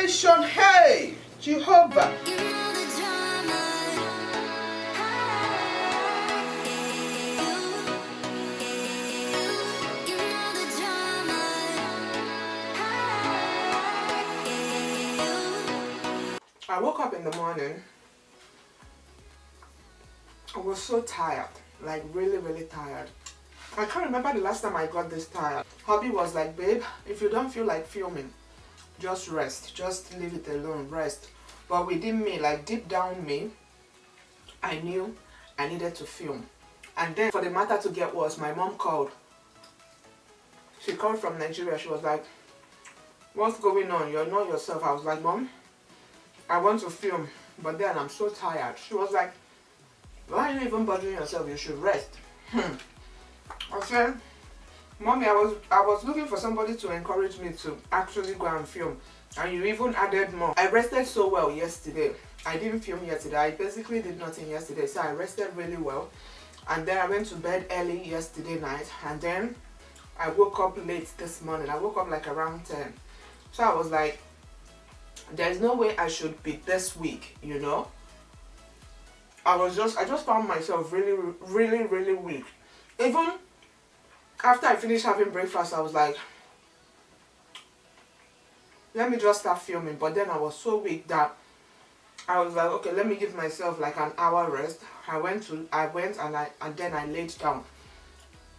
nation, hey, Jehovah. I woke up in the morning. I was so tired, like really tired. I can't remember the last time I got this tired. Hubby was like, babe, if you don't feel like filming, just rest, just leave it alone, rest. But within me, like deep down me, I knew I needed to film. And then for the matter to get worse, my mom called. She called from Nigeria. She was like, what's going on? You're not yourself. I was like, Mom, I want to film, but then I'm so tired. She was like, why are you even bothering yourself? You should rest. I said, Mommy, I was looking for somebody to encourage me to actually go and film, and you even added more. I rested so well yesterday. I didn't film yesterday. I basically did nothing yesterday, so I rested really well. And then I went to bed early yesterday night, and then I woke up late this morning. I woke up like around 10. So I was like, there's no way I should be this weak, you know. I just found myself really weak. Even after I finished having breakfast, I was like, let me just start filming. But then I was so weak that I was like, okay, let me give myself like an hour rest. I went and then I laid down.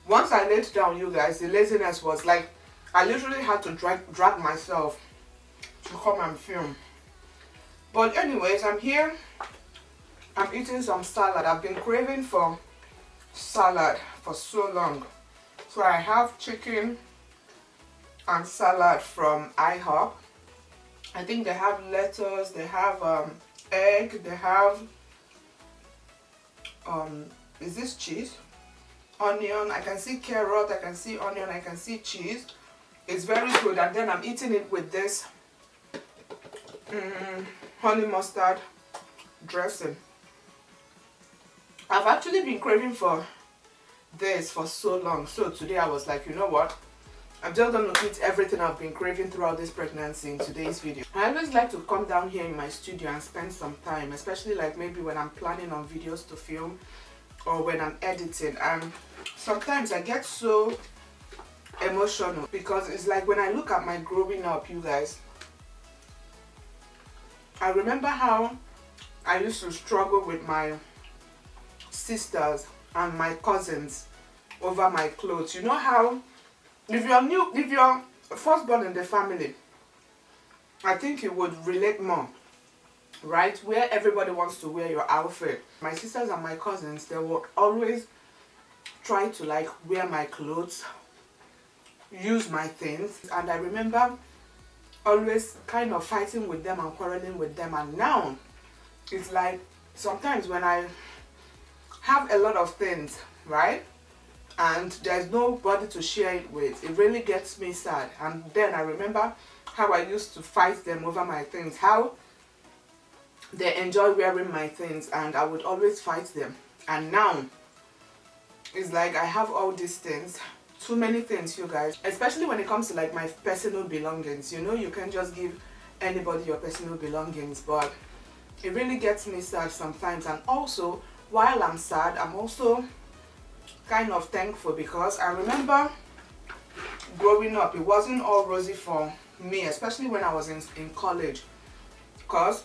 Once I laid down, you guys, the laziness was like, I literally had to drag myself to come and film. But anyways, I'm here. I'm eating some salad. I've been craving for salad for so long. So I have chicken and salad from IHOP. I think they have lettuce, they have egg, they have is this cheese? Onion. I can see carrot, I can see onion, I can see cheese. It's very good. And then I'm eating it with this honey mustard dressing. I've actually been craving for this for so long. So today I was like, you know what? I'm just going to eat everything I've been craving throughout this pregnancy in today's video. I always like to come down here in my studio and spend some time, especially like maybe when I'm planning on videos to film or when I'm editing. And sometimes I get so emotional because it's like when I look at my growing up, you guys, I remember how I used to struggle with my sisters and my cousins over my clothes. You know how if you're firstborn in the family, I think you would relate more, right? Where everybody wants to wear your outfit. My sisters and my cousins, they would always try to like wear my clothes, use my things, and I remember always kind of fighting with them and quarreling with them. And now it's like sometimes when I have a lot of things, right, and there's nobody to share it with, it really gets me sad. And then I remember how I used to fight them over my things, how they enjoy wearing my things and I would always fight them. And now it's like I have all these things, too many things, you guys, especially when it comes to like my personal belongings. You know, you can't just give anybody your personal belongings, but it really gets me sad sometimes. And also, while I'm sad, I'm also kind of thankful because I remember growing up, it wasn't all rosy for me, especially when I was in college, because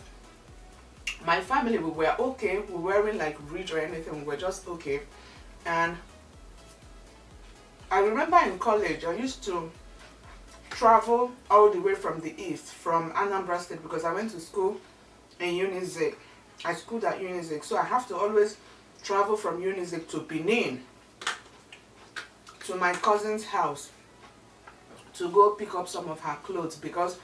my family, we were okay. We weren't like rich or anything, we were just okay. And I remember in college, I used to travel all the way from the east, from Anambra State, because I went to school in Unizik. I schooled at Unizik, so I have to always travel from Unizik to Benin, to my cousin's house, to go pick up some of her clothes, because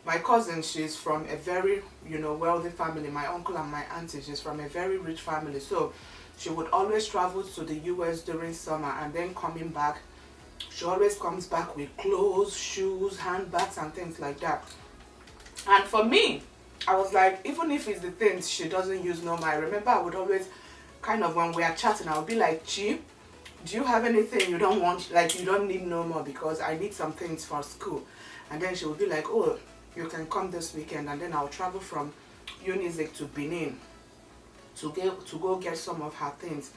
my cousin, she's from a very, you know, wealthy family. My uncle and my auntie, she's from a very rich family, so she would always travel to the US during summer, and then coming back, she always comes back with clothes, shoes, handbags and things like that. And for me, I was like, even if it's the things she doesn't use no more, I remember I would always kind of, when we are chatting, I would be like, Chi, do you have anything you don't want, like you don't need no more, because I need some things for school. And then she would be like, oh, you can come this weekend, and then I'll travel from Unizik to Benin to go get some of her things.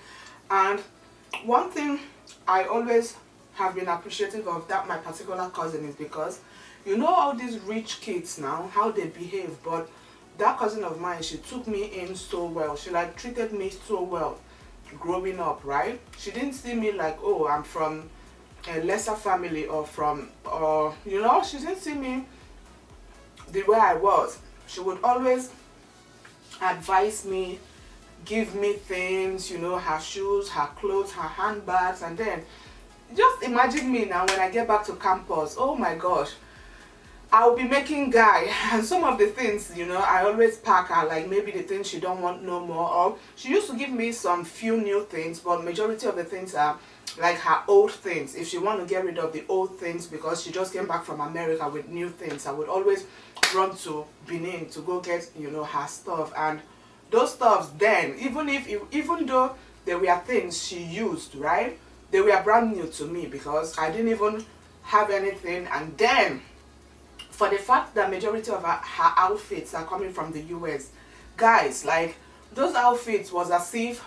And one thing I always have been appreciative of that my particular cousin is because you know all these rich kids now, how they behave, but that cousin of mine, she took me in so well. She like treated me so well growing up, right? She didn't see me like, oh, I'm from a lesser family, or you know, she didn't see me the way I was. She would always advise me, give me things, you know, her shoes, her clothes, her handbags. And then just imagine me now when I get back to campus. Oh my gosh, I'll be making guy, and some of the things, you know, I always pack her, like maybe the things she don't want no more, or she used to give me some few new things, but majority of the things are like her old things. If she want to get rid of the old things because she just came back from America with new things, I would always run to Benin to go get, you know, her stuff. And those stuffs then, even though they were things she used, right, they were brand new to me because I didn't even have anything. And then for the fact that majority of her outfits are coming from the US, guys, like those outfits was as if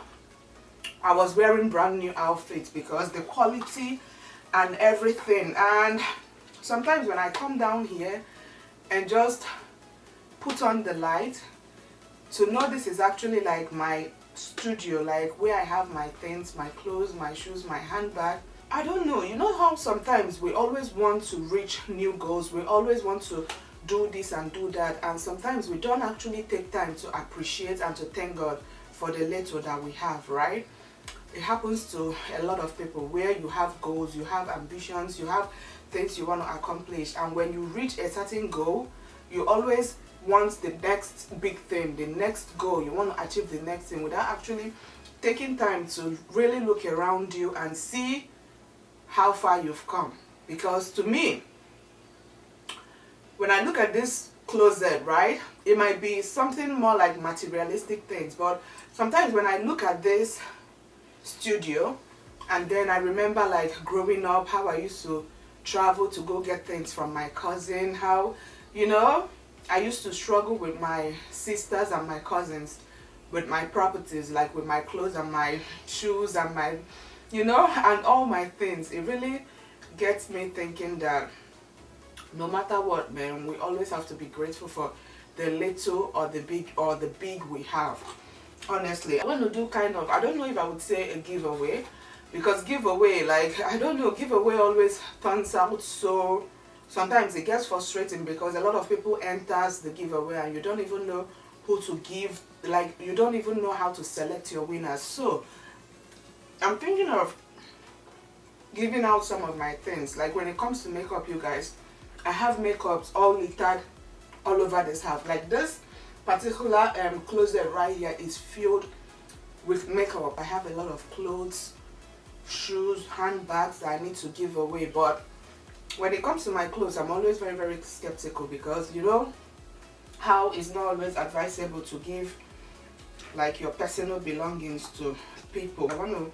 I was wearing brand new outfits because the quality and everything. And sometimes when I come down here and just put on the light to know this is actually like my studio, like where I have my things, my clothes, my shoes, my handbag. I don't know, you know how sometimes we always want to reach new goals, we always want to do this and do that, and sometimes we don't actually take time to appreciate and to thank God for the little that we have, right? It happens to a lot of people where you have goals, you have ambitions, you have things you want to accomplish, and when you reach a certain goal, you always want the next big thing, the next goal. You want to achieve the next thing without actually taking time to really look around you and see how far you've come. Because to me, when I look at this closet, right, it might be something more like materialistic things, but sometimes when I look at this studio and then I remember like growing up, how I used to travel to go get things from my cousin, how, you know, I used to struggle with my sisters and my cousins with my properties, like with my clothes and my shoes and my, you know, and all my things. It really gets me thinking that no matter what, man, we always have to be grateful for the little or the big we have. Honestly, I want to do kind of, I don't know if I would say a giveaway, because giveaway, like, I don't know, giveaway always turns out so, sometimes it gets frustrating because a lot of people enters the giveaway and you don't even know who to give, like you don't even know how to select your winners. So I'm thinking of giving out some of my things. Like when it comes to makeup, you guys, I have makeups all littered all over this house. Like this particular closet right here is filled with makeup. I have a lot of clothes, shoes, handbags that I need to give away. But when it comes to my clothes, I'm always very, very skeptical because you know how it's not always advisable to give like your personal belongings to people. I want to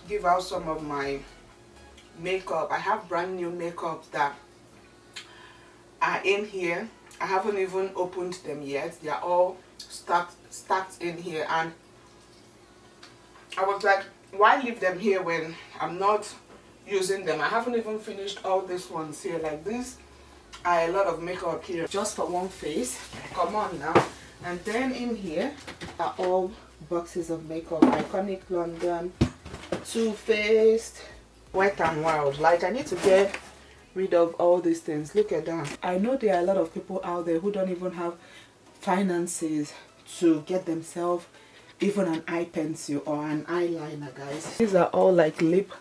give out some of my makeup. I have brand new makeup that are in here. I haven't even opened them yet. They are all stacked in here, and I was like, why leave them here when I'm not using them? I haven't even finished all these ones here. Like these are a lot of makeup here just for one face. Come on now. And then in here are all boxes of makeup. Iconic London, Too Faced, Wet n Wild. Like I need to get rid of all these things. Look at that. I know there are a lot of people out there who don't even have finances to get themselves even an eye pencil or an eyeliner, guys. These are all like lip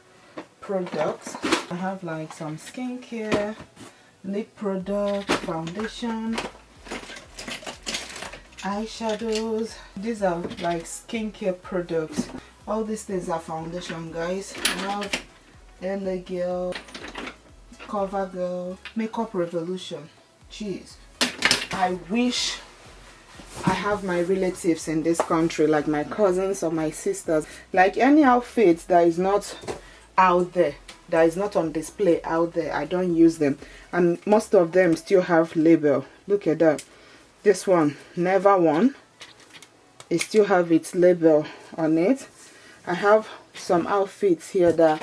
products. I have like some skincare, lip product, foundation, eyeshadows. These are like skincare products. All these things are foundation, guys. I have LA Girl, CoverGirl, Makeup Revolution. Jeez, I wish I have my relatives in this country, like my cousins or my sisters. Like any outfit that is not out there that is not on display out there. I don't use them, and most of them still have label. Look at that. This one, never worn. It still have its label on it. I have some outfits here that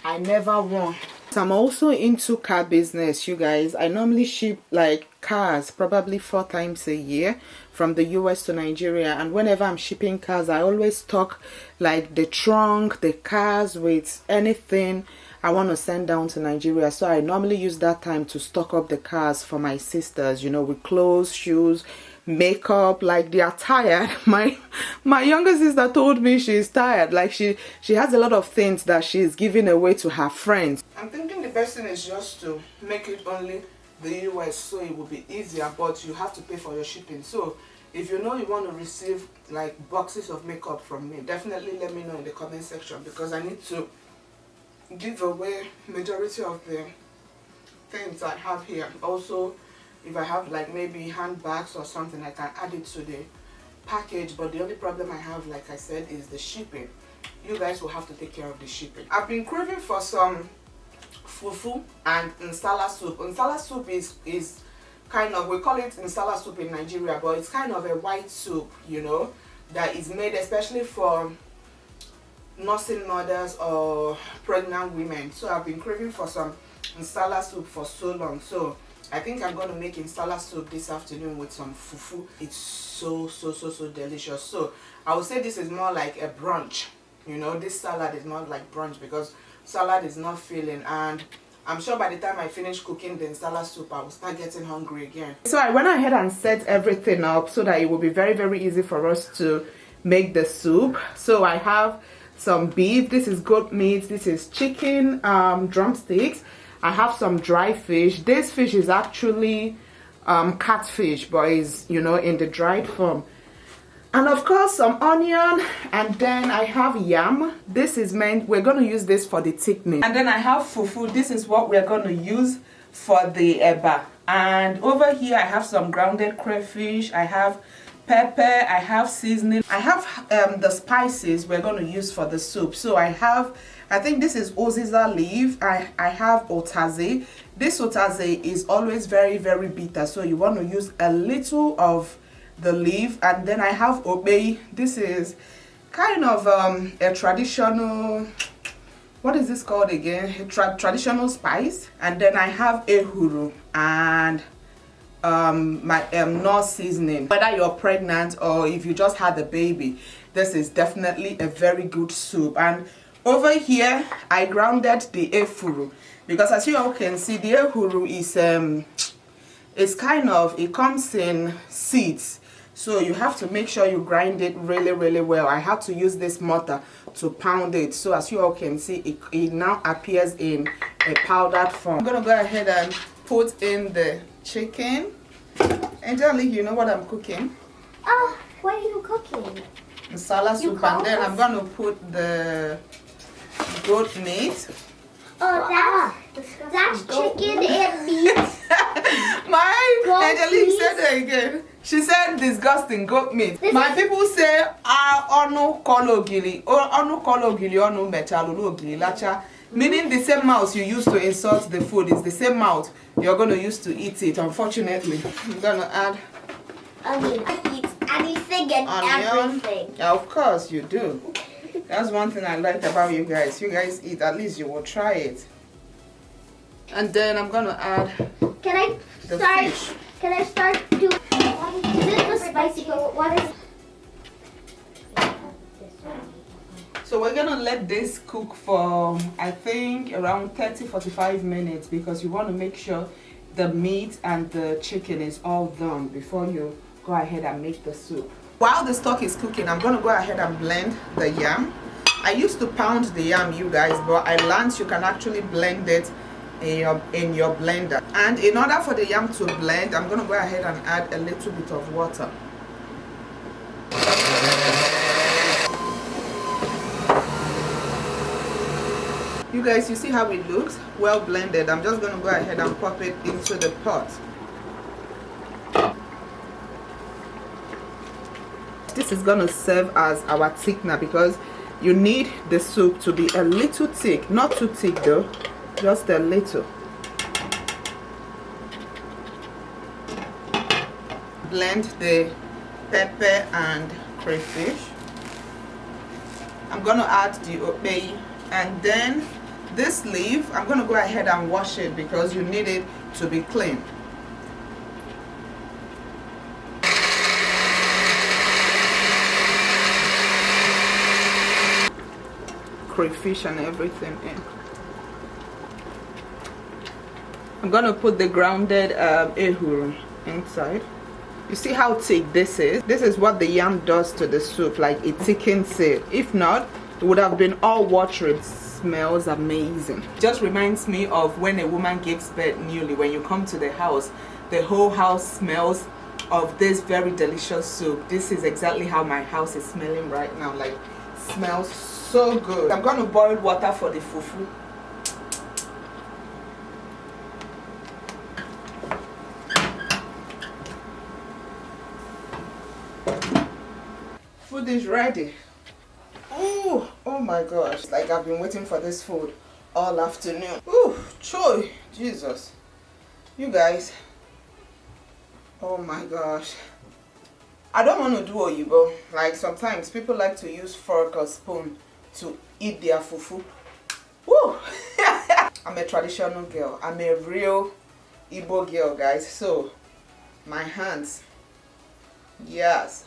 I never wore. So I'm also into car business, you guys. I normally ship like cars probably 4 times a year from the US to Nigeria, and whenever I'm shipping cars, I always stock like the trunk, the cars with anything I want to send down to Nigeria. So I normally use that time to stock up the cars for my sisters, you know, with clothes, shoes, makeup. Like they are tired. My younger sister told me she's tired. Like she has a lot of things that she's giving away to her friends. I'm thinking the best thing is just to make it only the US, so it will be easier, but you have to pay for your shipping. So if you know you want to receive like boxes of makeup from me, definitely let me know in the comment section, because I need to give away majority of the things I have here. Also, if I have like maybe handbags or something, I can add it to the package. But the only problem I have, like I said, is the shipping. You guys will have to take care of the shipping. I've been craving for some fufu and insala soup. Insala soup is kind of, we call it insala soup in Nigeria, but it's kind of a white soup, you know, that is made especially for nursing mothers or pregnant women. So I've been craving for some insala soup for so long. So I think I'm going to make insala soup this afternoon with some fufu. It's so delicious. So I would say this is more like a brunch. You know, this salad is not like brunch because salad is not filling, and I'm sure by the time I finish cooking the insala soup, I will start getting hungry again. So I went ahead and set everything up so that it will be very easy for us to make the soup. So I have some beef, this is goat meat, this is chicken drumsticks. I have some dry fish. This fish is actually catfish, but is, you know, in the dried form. And of course some onion, and then I have yam. This is meant, we're going to use this for the thickening. And then I have fufu. This is what we're going to use for the eba. And over here I have some grounded crayfish. I have pepper, I have seasoning, I have the spices we're going to use for the soup. So I have, I think this is oziza leaf. I have otaze. This otaze is always very bitter, so you want to use a little of the leaf. And then I have obey. This is kind of a traditional, what is this called again, traditional spice. And then I have ehuru and my nurse seasoning. Whether you're pregnant or if you just had a baby, this is definitely a very good soup. And over here I grounded the efuru, because as you all can see, the ehuru is kind of, it comes in seeds, so you have to make sure you grind it really well. I had to use this mortar to pound it, so as you all can see, it now appears in a powdered form. I'm gonna go ahead and put in the chicken. Angelique, you know what I'm cooking? Oh, what are you cooking? Masala soup, and then I'm gonna put the goat meat. Oh, that's chicken and meat. My Angelique said that again. She said disgusting goat meat. My people say onu kolo gili, onu kolo gili, onu mechalo gili lacha. Meaning the same mouth you use to insult the food is the same mouth you're going to use to eat it. Unfortunately, I'm going to add onion. I eat anything and everything. Yeah, of course you do. That's one thing I liked about you guys. You guys eat, at least you will try it. And then I'm going to add the fish. Can I start doing, is it the spicy, what is So we're gonna let this cook for, I think, around 30-45 minutes, because you want to make sure the meat and the chicken is all done before you go ahead and make the soup. While the stock is cooking, I'm gonna go ahead and blend the yam. I used to pound the yam, you guys, but I learned you can actually blend it in your blender. And in order for the yam to blend, I'm gonna go ahead and add a little bit of water. You guys, you see how it looks? Well blended. I'm just going to go ahead and pop it into the pot. This is going to serve as our thickener, because You need the soup to be a little thick, not too thick though, just a little. Blend the pepper and crayfish. I'm gonna add the okpei, and then this leaf, I'm gonna go ahead and wash it because you need it to be clean. Crayfish and everything in. I'm gonna put the grounded ehuru inside. You see how thick this is? This is what the yam does to the soup, like it thickens it. If not, it would have been all watery. It smells amazing. Just reminds me of when a woman gives birth newly. When you come to the house, the whole house smells of this very delicious soup. This is exactly how my house is smelling right now. Like, smells so good. I'm gonna boil water for the fufu. Food is ready. Oh my gosh, like I've been waiting for this food all afternoon. Choy, Jesus, you guys. Oh my gosh, I don't want to do oyibo. Like sometimes people like to use fork or spoon to eat their fufu. Woo! I'm a traditional girl. I'm a real Igbo girl, guys. So my hands, yes.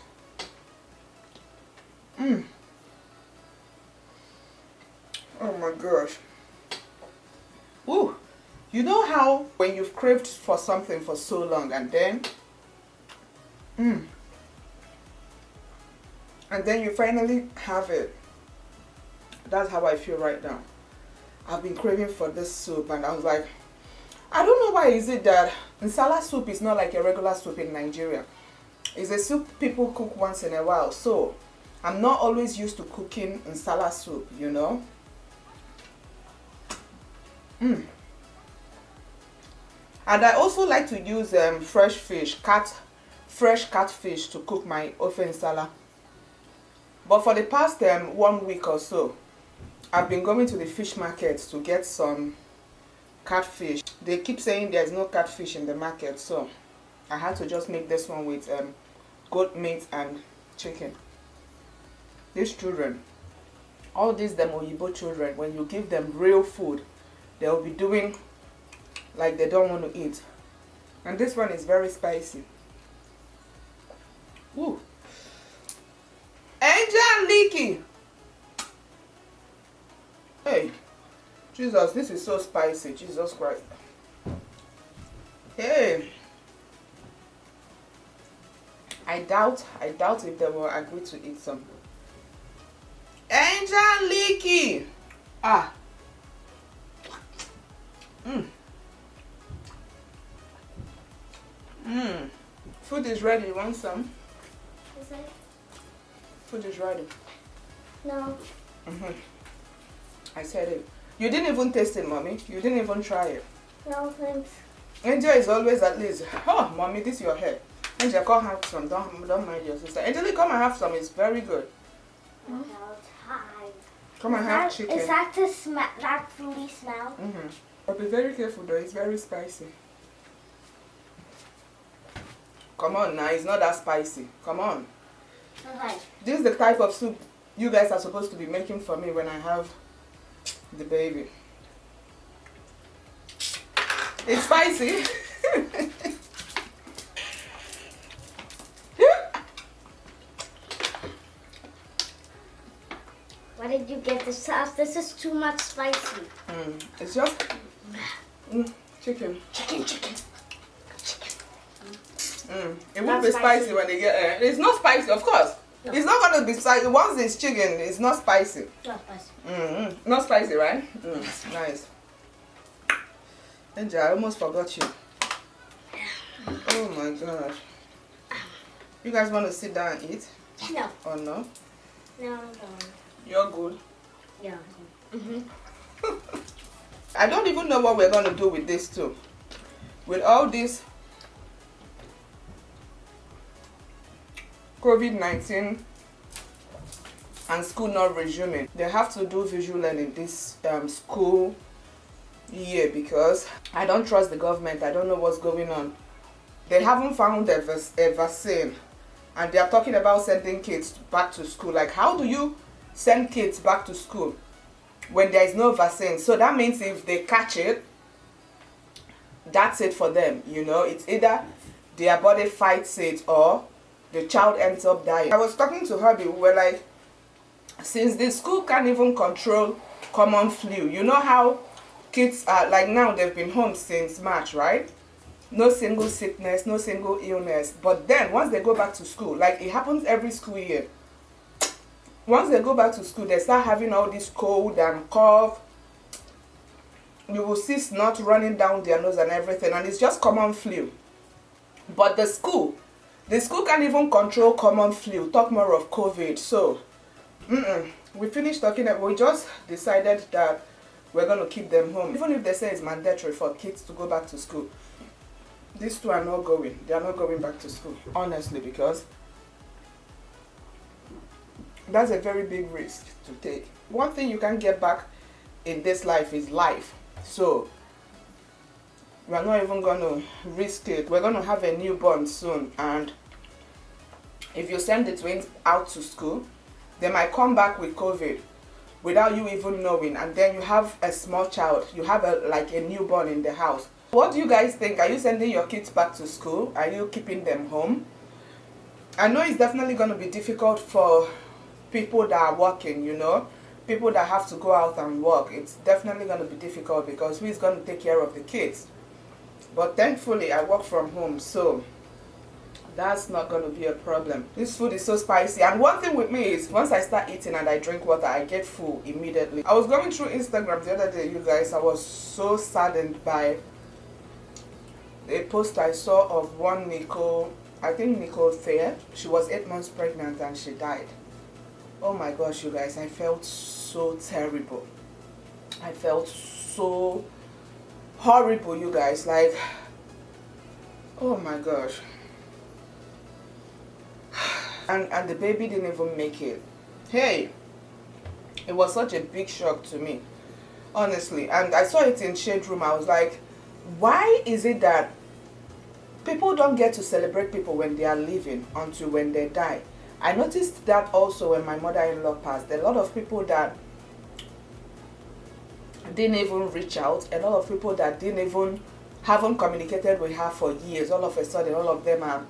Oh my gosh. Ooh. You know how when you've craved for something for so long and then and then you finally have it. That's how I feel right now. I've been craving for this soup and I was like, I don't know why is it that nsala soup is not like a regular soup in Nigeria. It's a soup people cook once in a while. So I'm not always used to cooking nsala soup, you know. And I also like to use fresh fish, fresh catfish to cook my ofe nsala. But for the past 1 week or so, I've been going to the fish market to get some catfish. They keep saying there's no catfish in the market, so I had to just make this one with goat meat and chicken. These children, all these Oyibo children, when you give them real food, they'll be doing like they don't want to eat. And this one is very spicy. Woo! Angel Leaky! Hey, Jesus, this is so spicy. Jesus Christ. Hey. I doubt if they will agree to eat some. Angel Leaky! Ah. Food is ready. You want some? Is it? Food is ready. No. I said it. You didn't even taste it, mommy. You didn't even try it. No, thanks. Angel is always at least. Oh, mommy, this is your hair. Angel, come have some. Don't mind your sister. Angel, come and have some. It's very good. Come and have chicken. Is that the smell? That fruity smell? But be very careful though. It's very spicy. Come on now. It's not that spicy. Come on. Okay. This is the type of soup you guys are supposed to be making for me when I have the baby. It's spicy. Why did you get the sauce? This is too much spicy. It's just chicken. Chicken. It won't be spicy when they get it's not spicy, of course. No. It's not going to be spicy. Once it's chicken, it's not spicy. Not spicy. Not spicy, right? Nice. Angel, I almost forgot you. Oh my gosh. You guys want to sit down and eat? No. Or no? No. You're good? Yeah. I don't even know what we're going to do with this too. With all this COVID-19 and school not resuming. They have to do visual learning this school year because I don't trust the government. I don't know what's going on. They haven't found a vaccine, and they are talking about sending kids back to school. Like, how do you send kids back to school when there is no vaccine? So that means if they catch it, that's it for them. You know, it's either their body fights it or the child ends up dying. I was talking to her, we were like, since the school can't even control common flu, you know how kids are, like now they've been home since March, right? No single sickness, no single illness. But then once they go back to school, like it happens every school year, once they go back to school, they start having all this cold and cough. You will see snot running down their nose and everything, and it's just common flu. But the school can't even control common flu, talk more of COVID. So we finished talking. We just decided that we're going to keep them home, even if they say it's mandatory for kids to go back to school. These two are not going. They are not going back to school, honestly, because that's a very big risk to take. One thing you can't get back in this life is life. So we're not even going to risk it. We're going to have a newborn soon, and if you send the twins out to school, they might come back with COVID without you even knowing, and then you have a small child. You have like a newborn in the house. What do you guys think? Are you sending your kids back to school? Are you keeping them home? I know it's definitely going to be difficult for people that are working, you know, people that have to go out and work. It's definitely going to be difficult because who is going to take care of the kids? But thankfully I work from home, so that's not going to be a problem. This food is so spicy, and one thing with me is once I start eating and I drink water, I get full immediately. I was going through Instagram the other day, you guys. I was so saddened by a post I saw of one Nicole, I think Nicole Thayer. She was 8 months pregnant and she died. Oh my gosh, you guys, I felt so terrible. I felt so horrible, you guys. Like, oh my gosh. And the baby didn't even make it. Hey, it was such a big shock to me, honestly. And I saw it in Shade Room. I was like, why is it that people don't get to celebrate people when they are living until when they die? I noticed that also when my mother-in-law passed. A lot of people that didn't even reach out, a lot of people that haven't communicated with her for years, all of a sudden all of them are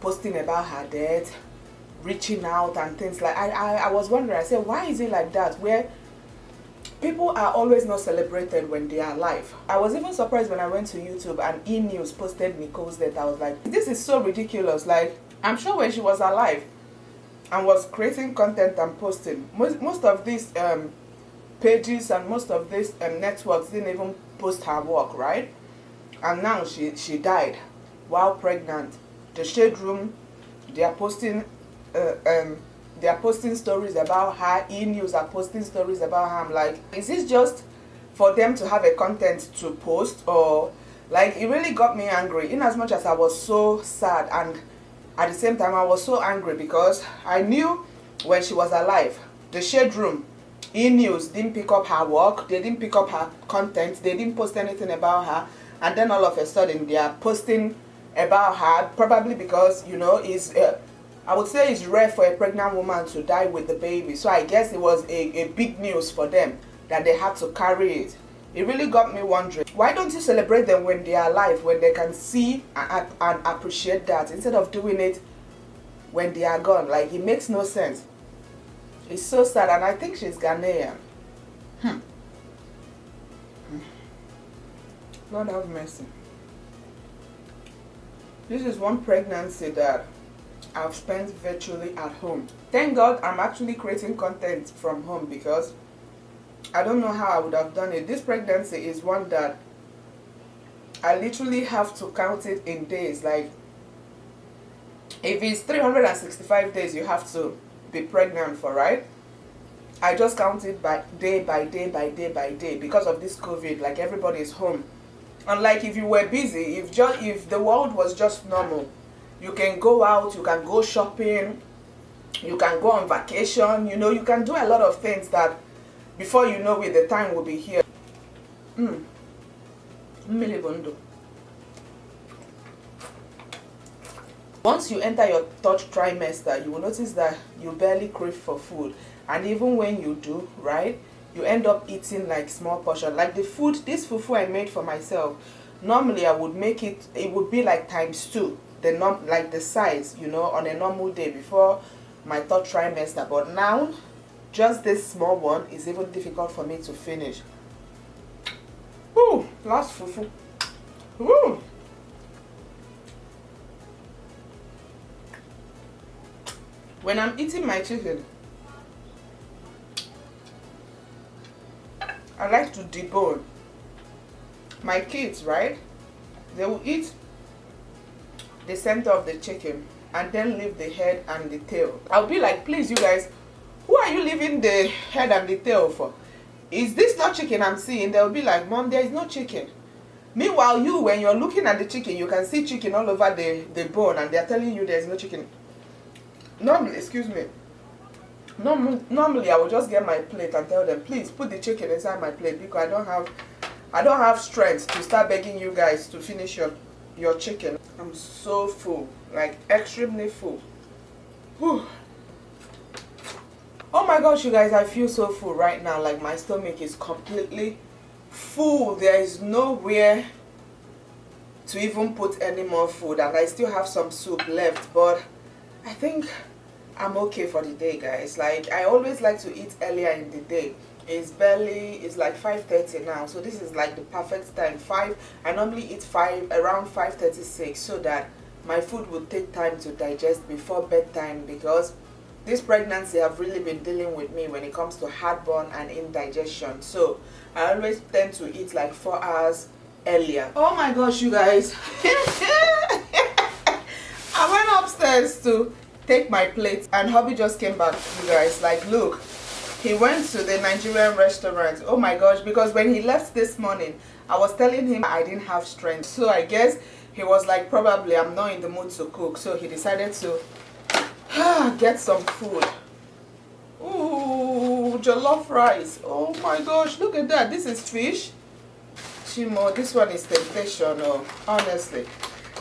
posting about her death, reaching out and things like. I was wondering, I said, why is it like that, where people are always not celebrated when they are alive? I was even surprised when I went to YouTube and E-News posted Nicole's death. I was like, this is so ridiculous. Like, I'm sure when she was alive and was creating content and posting, most of these pages and most of these networks didn't even post her work, right? And now she died while pregnant. The Shade Room, they are posting stories about her. E-News are posting stories about her. I'm like, is this just for them to have a content to post? Or, like, it really got me angry, in as much as I was so sad, and at the same time I was so angry because I knew when she was alive, the Shade Room, E-News didn't pick up her work, they didn't pick up her content, they didn't post anything about her, and then all of a sudden they are posting about her, probably because, you know, I would say it's rare for a pregnant woman to die with the baby. So I guess it was a big news for them that they had to carry it. It really got me wondering, why don't you celebrate them when they are alive, when they can see and appreciate that, instead of doing it when they are gone? Like, it makes no sense. It's so sad, and I think she's Ghanaian. Lord have mercy. This is one pregnancy that I've spent virtually at home. Thank God I'm actually creating content from home, because I don't know how I would have done it. This pregnancy is one that I literally have to count it in days. Like, if it's 365 days you have to be pregnant for, right? I just count it by day by day by day by day because of this COVID. Like, everybody is home. Unlike if you were busy, if the world was just normal, you can go out, you can go shopping, You can go on vacation, you know, you can do a lot of things that before you know it, the time will be here. Once you enter your third trimester, you will notice that you barely crave for food. And even when you do, right, you end up eating like small portion. Like the food, this fufu I made for myself, normally I would make it, it would be like ×2, like the size, you know, on a normal day before my third trimester. But now, just this small one is even difficult for me to finish. Ooh, last fufu. Ooh. When I'm eating my chicken, I like to debone. My kids, right, they will eat the center of the chicken and then leave the head and the tail. I'll be like, please you guys, who are you leaving the head and the tail for? Is this not chicken I'm seeing? They'll be like, Mom, there is no chicken. Meanwhile, you, when you're looking at the chicken, you can see chicken all over the bone, and they're telling you there's no chicken. Normally, excuse me, normally I will just get my plate and tell them, please put the chicken inside my plate, because I don't have strength to start begging you guys to finish your chicken. I'm so full, like extremely full. Whew. Oh my gosh, you guys, I feel so full right now. Like my stomach is completely full. There is nowhere to even put any more food, and I still have some soup left, but I think I'm okay for the day, guys. Like I always like to eat earlier in the day. It's like 5:30 now, so this is like the perfect time. I normally eat around 5:36, so that my food will take time to digest before bedtime, because this pregnancy have really been dealing with me when it comes to heartburn and indigestion. So I always tend to eat like 4 hours earlier. Oh my gosh, you guys. I went upstairs to take my plate and hubby just came back, you guys. Like, look, he went to the Nigerian restaurant. Oh my gosh, because when he left this morning, I was telling him I didn't have strength. So I guess he was like, probably I'm not in the mood to cook. So he decided to get some food. Ooh, jollof rice. Oh my gosh, look at that. This is fish. Chimo, this one is temptation, oh, honestly.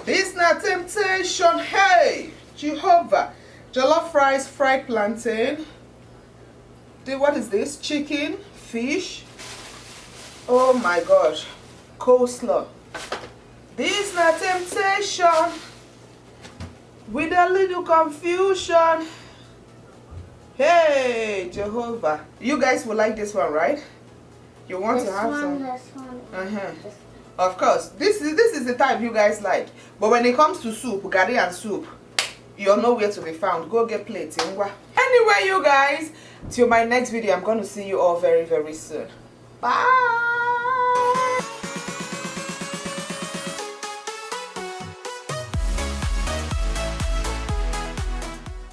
This not temptation. Hey, Jehovah. Jollof rice, fried plantain. What is this? Chicken, fish. Oh my gosh. Coleslaw. This not temptation. With a little confusion. Hey, Jehovah. You guys will like this one, right? You want to have some? This one. Of course, this is the type you guys like. But when it comes to soup, gari and soup, you're nowhere to be found. Go get plates. Anyway, you guys, till my next video, I'm going to see you all very, very soon. Bye.